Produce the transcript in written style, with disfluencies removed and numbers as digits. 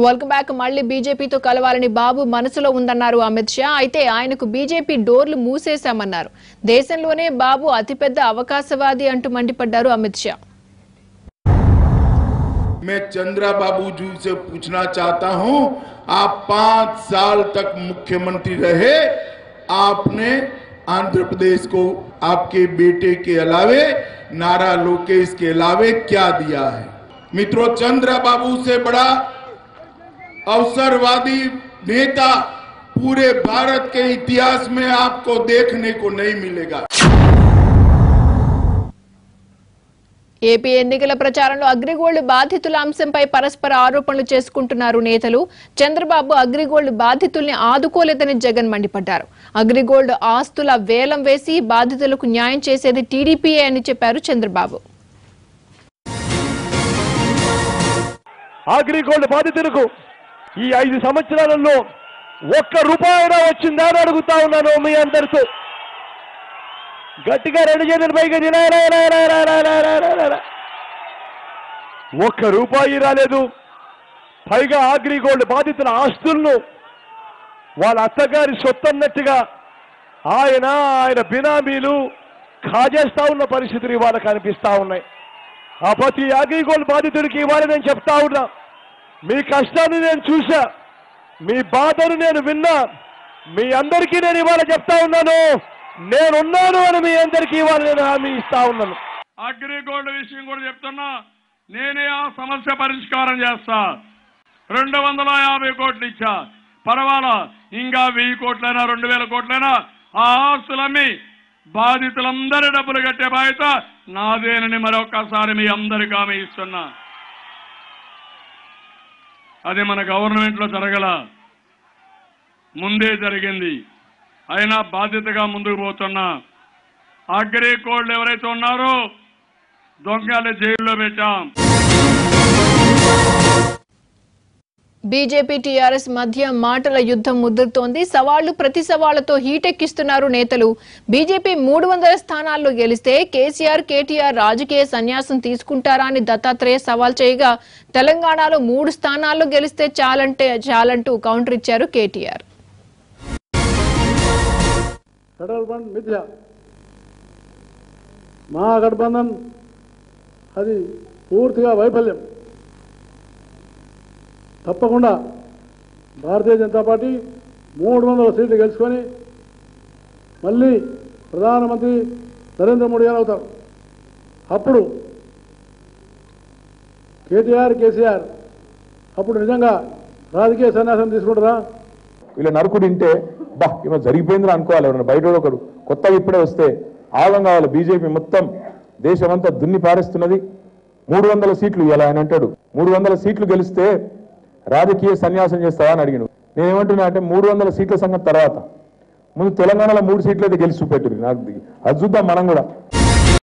Welcome back. మళ్ళీ బీజేపీతో కలవాలని బాబు మనసులో ఉందన్నారు అమిత్ షా. అయితే ఆయనకు బీజేపీ డోర్లు మూసేశామన్నారు. దేశంలోనే బాబు అతిపెద్ద అవకాశవాది అంటూ మండిపడ్డారు అమిత్ షా. मैं चंद्रा बाबू जी से पूछना चाहता हूं, आप 5 साल तक मुख्यमंत्री रहे, आपने आंध्र प्रदेश को आपके बेटे के अलावे नारा लोकेश के अलावे क्या दिया है? मित्रों, चंद्रा बाबू से बड़ा अवसरवादी नेता पूरे भारत के इतिहास में आपको देखने को नहीं मिलेगा. ఏపీ ఎన్నికల ప్రచారంలో అగ్రిగోల్డ్ బాధితుల అంశంపై పరస్పర ఆరోపణలు చేసుకుంటున్నారు నేతలు. చంద్రబాబు అగ్రిగోల్డ్ బాధితుల్ని ఆదుకోలేదని జగన్ మండిపడ్డారు. అగ్రిగోల్డ్ ఆస్తుల వేలం వేసి బాధితులకు న్యాయం చేసేది టీడీపీఏ అని చెప్పారు చంద్రబాబు. అగ్రిగోల్డ్ బాధితులకు ఈ 5 సంవత్సరాలలో ₹1 వచ్చిందా అని అడుగుతా ఉన్నాను మీ అందరితో. గట్టిగా 2 చేతులు పైకి ₹1 రాలేదు. పైగా అగ్రిగోల్డ్ బాధితుల ఆస్తులను వాళ్ళ అత్తగారి సొత్తన్నట్టుగా ఆయన బినామీలు కాజేస్తా ఉన్న పరిస్థితులు ఇవాళ కనిపిస్తా ఉన్నాయి. ఆ ప్రతి అగ్రిగోల్డ్ బాధితుడికి ఇవాళ నేను చెప్తా ఉన్నా, మీ కష్టాన్ని నేను చూసా, మీ బాధను నేను విన్నా, మీ అందరికీ నేను ఇవాళ చెప్తా ఉన్నాను, నేనున్నాను అని మీ అందరికీ ఇవాళ నేను హామీ ఇస్తా ఉన్నాను. అగ్రిగోల్డ్ విషయం కూడా చెప్తున్నా, నేనే ఆ సమస్య పరిష్కారం చేస్తా. 250 కోట్లు ఇచ్చా, పర్వాలా, ఇంకా 1000 కోట్లైనా 2000 కోట్లైనా ఆ ఆస్తులమ్మి బాధితులందరి డబ్బులు కట్టే బాధ్యత నాదేనని మరొకసారి మీ అందరికీ హామీ ఇస్తున్నా. అది మన గవర్నమెంట్ లో జరగల, ముందే జరిగింది. అయినా బాధ్యతగా ముందుకు పోతున్నా. అగ్రిగోల్డ్ ఎవరైతే ఉన్నారో దొంగలు జైల్లో పెట్టాం. బీజేపీ టీఆర్ఎస్ మధ్య మాటల యుద్ధం ముదురుతోంది. సవాళ్లు ప్రతి సవాళ్లతో హీటెక్కిస్తున్నారు నేతలు. బీజేపీ 300 స్థానాల్లో గెలిస్తే కేసీఆర్ కేటీఆర్ రాజకీయ సన్యాసం తీసుకుంటారా అని దత్తాత్రేయ సవాల్ చేయగా, తెలంగాణలో 3 స్థానాల్లో గెలిస్తే చాలంటూ కౌంటర్ ఇచ్చారు కేటీఆర్. ఫెడరల్ ఫండ్ మిథ్య, మహాగఠబంధన్ అది పూర్తిగా వైఫల్యం. తప్పకుండా భారతీయ జనతా పార్టీ 300 సీట్లు గెలుచుకొని మళ్ళీ ప్రధానమంత్రి నరేంద్ర మోడీ గారు అవుతారు. అప్పుడు కేటీఆర్ కేసీఆర్ అప్పుడు నిజంగా రాజకీయ సన్యాసం తీసుకుంటారా? వీళ్ళ నరుకుడు ఇంటే బా ఏమో జరిగిపోయిందని అనుకోవాలి. ఎవరైనా బయట ఒకరు కొత్తగా ఇప్పుడే వస్తే ఆగం కావాలి. బీజేపీ మొత్తం దేశమంతా దున్ని పారేస్తున్నది. 300 సీట్లు ఇలా ఆయన అంటాడు, 300 సీట్లు గెలిస్తే రాజకీయ సన్యాసం చేస్తావా అని అడిగాడు. నేనేమంటున్నా అంటే 300 సీట్ల సంగతి తర్వాత ముందు తెలంగాణలో 3 సీట్లు అయితే గెలిచి చూపెట్టు, నాకు అది చూద్దాం మనం కూడా.